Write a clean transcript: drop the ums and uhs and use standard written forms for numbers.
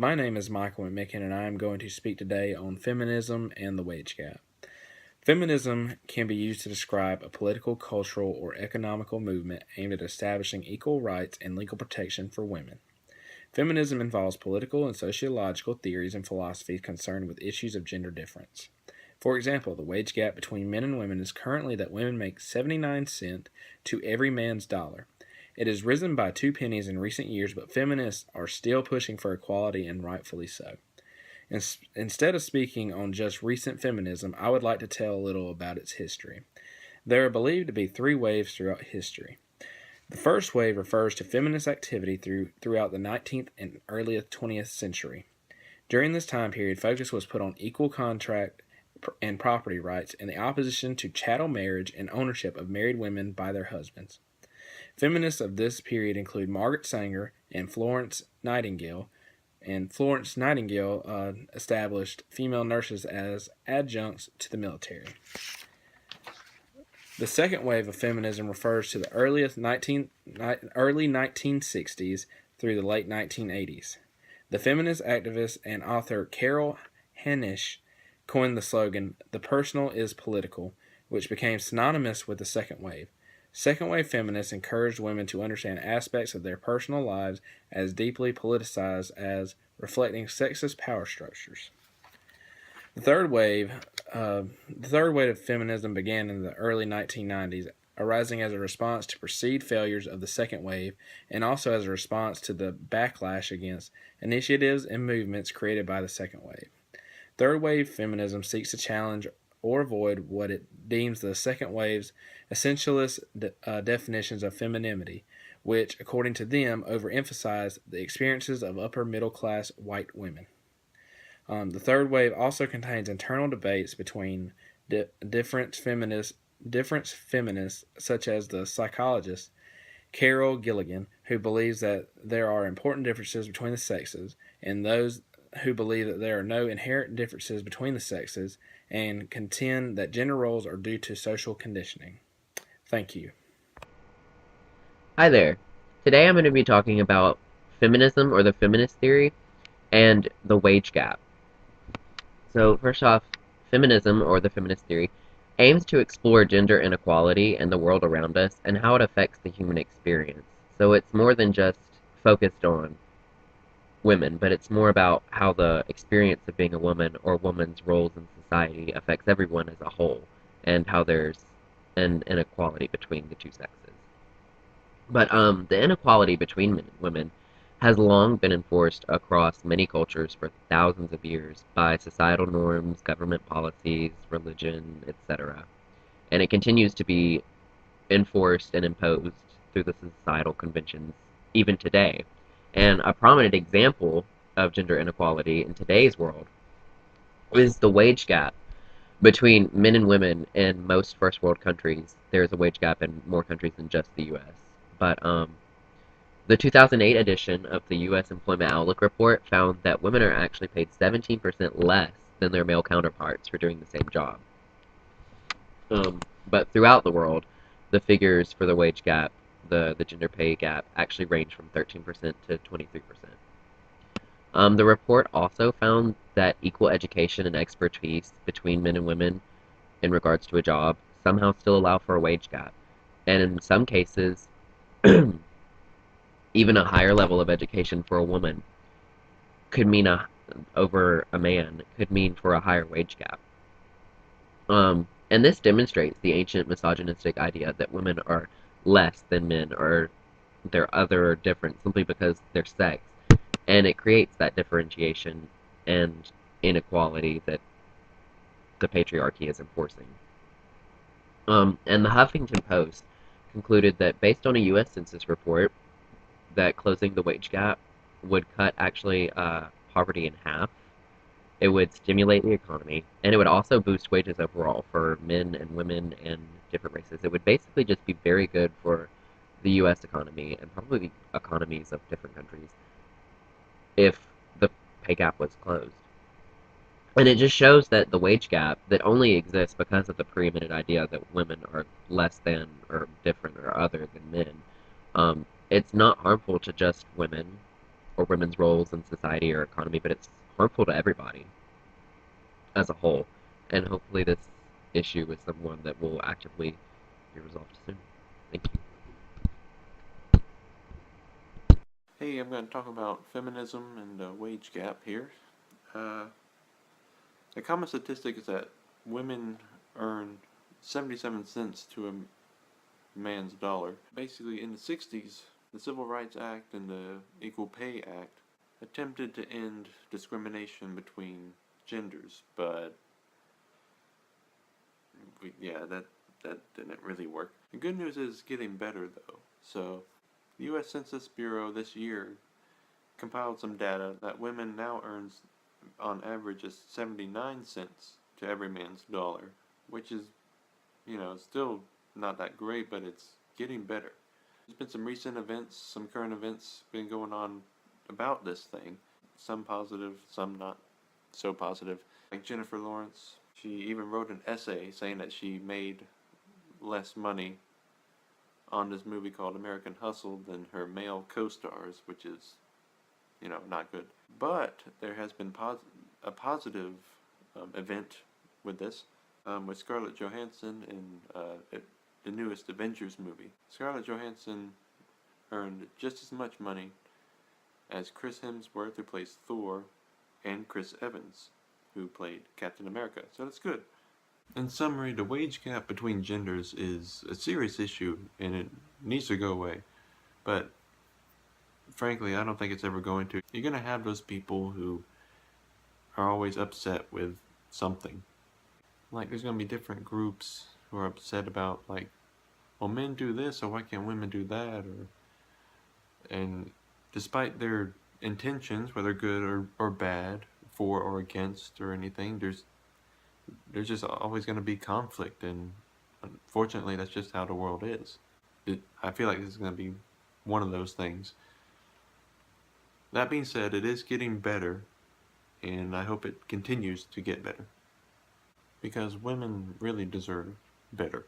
My name is Michael McMickin, and I am going to speak today on feminism and the wage gap. Feminism can be used to describe a political, cultural, or economical movement aimed at establishing equal rights and legal protection for women. Feminism involves political and sociological theories and philosophies concerned with issues of gender difference. For example, the wage gap between men and women is currently that women make 79 cents to every man's dollar. It has risen by 2 pennies in recent years, but feminists are still pushing for equality, and rightfully so. Instead of speaking on just recent feminism, I would like to tell a little about its history. There are believed to be three waves throughout history. The first wave refers to feminist activity throughout the 19th and early 20th century. During this time period, focus was put on equal contract and property rights and the opposition to chattel marriage and ownership of married women by their husbands. Feminists of this period include Margaret Sanger and Florence Nightingale, and Florence Nightingale established female nurses as adjuncts to the military. The second wave of feminism refers to the early 1960s through the late 1980s. The feminist activist and author Carol Hanisch coined the slogan, "The personal is political," which became synonymous with the second wave. Second wave feminists encouraged women to understand aspects of their personal lives as deeply politicized as reflecting sexist power structures. The third wave of feminism began in the early 1990s, arising as a response to perceived failures of the second wave and also as a response to the backlash against initiatives and movements created by the second wave. Third wave feminism seeks to challenge or avoid what it deems the second wave's essentialist definitions of femininity, which, according to them, overemphasize the experiences of upper middle class white women. The third wave also contains internal debates between different feminists, such as the psychologist Carol Gilligan, who believes that there are important differences between the sexes, and those who believe that there are no inherent differences between the sexes and contend that gender roles are due to social conditioning. Thank you. Hi there. Today I'm going to be talking about feminism or the feminist theory and the wage gap. So, first off, feminism or the feminist theory aims to explore gender inequality and the world around us and how it affects the human experience. So, it's more than just focused on women, but it's more about how the experience of being a woman or woman's roles in society affects everyone as a whole and how there's an inequality between the two sexes. But the inequality between men and women has long been enforced across many cultures for thousands of years by societal norms, government policies, religion, etc. And it continues to be enforced and imposed through the societal conventions even today. And a prominent example of gender inequality in today's world is the wage gap between men and women in most first world countries. There's a wage gap in more countries than just the US. But the 2008 edition of the U.S. Employment Outlook report found that women are actually paid 17% less than their male counterparts for doing the same job. But throughout the world, the figures for the wage gap, the gender pay gap, actually range from 13% to 23%. The report also found that equal education and expertise between men and women in regards to a job somehow still allow for a wage gap. And in some cases, even a higher level of education for a woman could mean over a man could mean for a higher wage gap. And this demonstrates the ancient misogynistic idea that women are less than men or they're other or different simply because they're sex. And it creates that differentiation and inequality that the patriarchy is enforcing. And the Huffington Post concluded that based on a U.S. Census report, that closing the wage gap would cut actually poverty in half. It would stimulate the economy, and it would also boost wages overall for men and women and different races. It would basically just be very good for the U.S. economy and probably the economies of different countries if the pay gap was closed. And it just shows that the wage gap that only exists because of the preeminent idea that women are less than or different or other than men, it's not harmful to just women or women's roles in society or economy, but it's harmful to everybody as a whole. And hopefully, this issue is someone that will actively be resolved soon. Thank you. Hey, I'm going to talk about feminism and the wage gap here. Uh, a common statistic is that women earn 77 cents to a man's dollar. Basically, in the 60s, the Civil Rights Act and the Equal Pay Act attempted to end discrimination between genders, but that didn't really work. The good news is getting better though. So, the U.S. Census Bureau this year compiled some data that women now earns on average is 79 cents to every man's dollar, which is, still not that great, but it's getting better. There's been some recent events, some current events been going on about this thing. Some positive, some not so positive. Like Jennifer Lawrence, she even wrote an essay saying that she made less money on this movie called American Hustle than her male co-stars, which is, not good. But there has been a positive event with this, with Scarlett Johansson in the newest Avengers movie. Scarlett Johansson earned just as much money as Chris Hemsworth, who plays Thor, and Chris Evans, who played Captain America. So that's good. In summary, the wage gap between genders is a serious issue and it needs to go away. But frankly, I don't think it's ever going to. You're going to have those people who are always upset with something. Like, there's going to be different groups who are upset about, like, well, men do this, so why can't women do that? And despite their intentions, whether good or bad, for or against or anything, there's just always going to be conflict, and unfortunately, that's just how the world is. I feel like this is going to be one of those things. That being said, it is getting better, and I hope it continues to get better. Because women really deserve better.